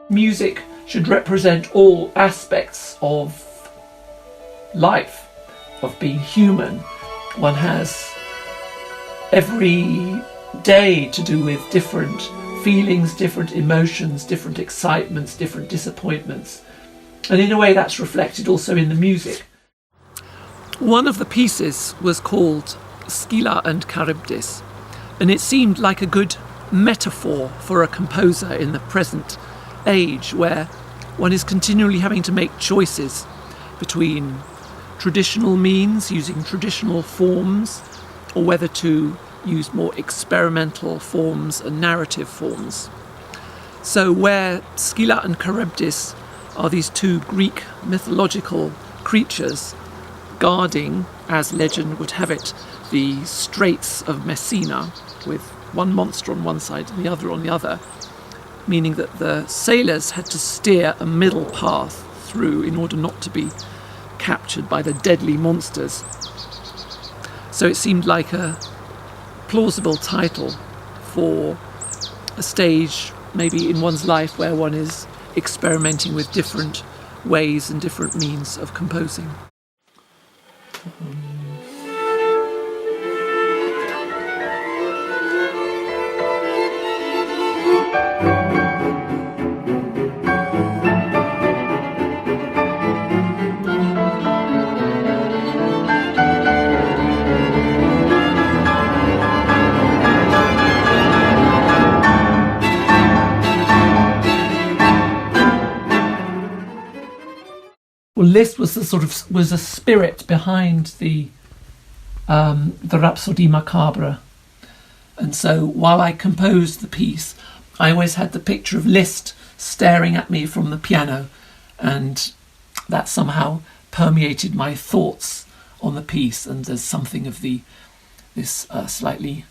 Music should represent all aspects of life, of being human. One has every day to do with different feelings, different emotions, different excitements, different disappointments. And in a way that's reflected also in the music. One of the pieces was called Scylla and Charybdis, and it seemed like a good metaphor for a composer in the present age, where one is continually having to make choices between traditional means, using traditional forms, or whether to use more experimental forms and narrative forms. So where Scylla and Charybdis are these two Greek mythological creatures guarding, as legend would have it, the Straits of Messina, with one monster on one side and the other on the other, meaning that the sailors had to steer a middle path through in order not to be captured by the deadly monsters. So it seemed like a plausible title for a stage maybe in one's life where one is experimenting with different ways and different means of composing. Well, Liszt was was a spirit behind the Rhapsodie Macabre, and so while I composed the piece, I always had the picture of Liszt staring at me from the piano, and that somehow permeated my thoughts on the piece. And there's something of this slightly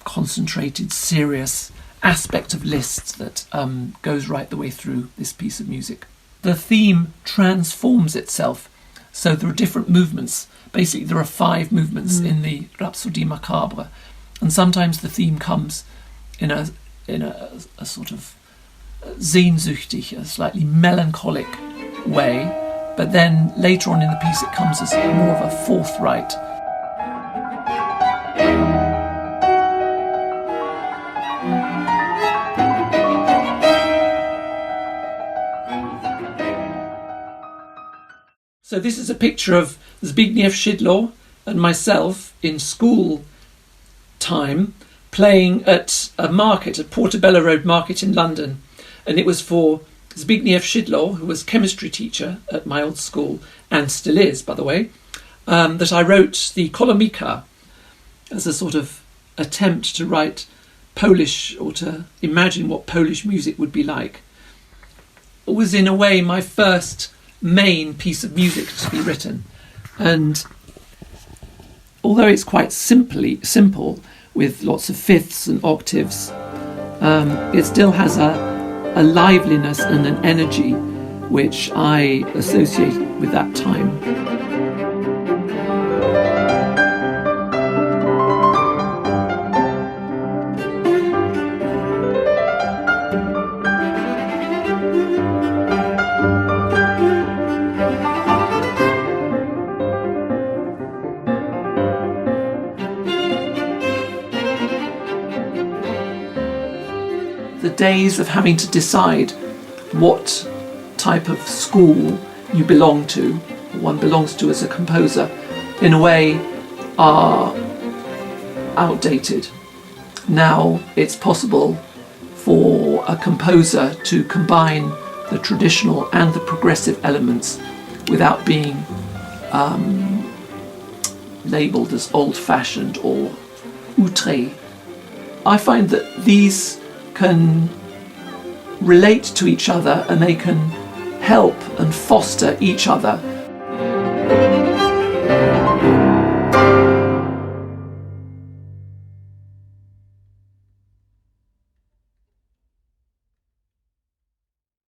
concentrated, serious aspect of Liszt that goes right the way through this piece of music. The theme transforms itself, so there are different movements. Basically, there are 5 movements in the Rhapsodie Macabre, and sometimes the theme comes in a sort of sehnsüchtig, a slightly melancholic way, but then later on in the piece it comes as more of a forthright. So this is a picture of Zbigniew Szydło and myself in school time playing at a market, at Portobello Road Market in London. And it was for Zbigniew Szydło, who was chemistry teacher at my old school, and still is, by the way, that I wrote the Kolomika as a sort of attempt to write Polish, or to imagine what Polish music would be like. It was in a way my first main piece of music to be written, and although it's quite simple with lots of fifths and octaves, it still has a liveliness and an energy which I associate with that time. The days of having to decide what type of school you belong to, one belongs to as a composer, in a way are outdated. Now it's possible for a composer to combine the traditional and the progressive elements without being labelled as old-fashioned or outré. I find that these can relate to each other and they can help and foster each other.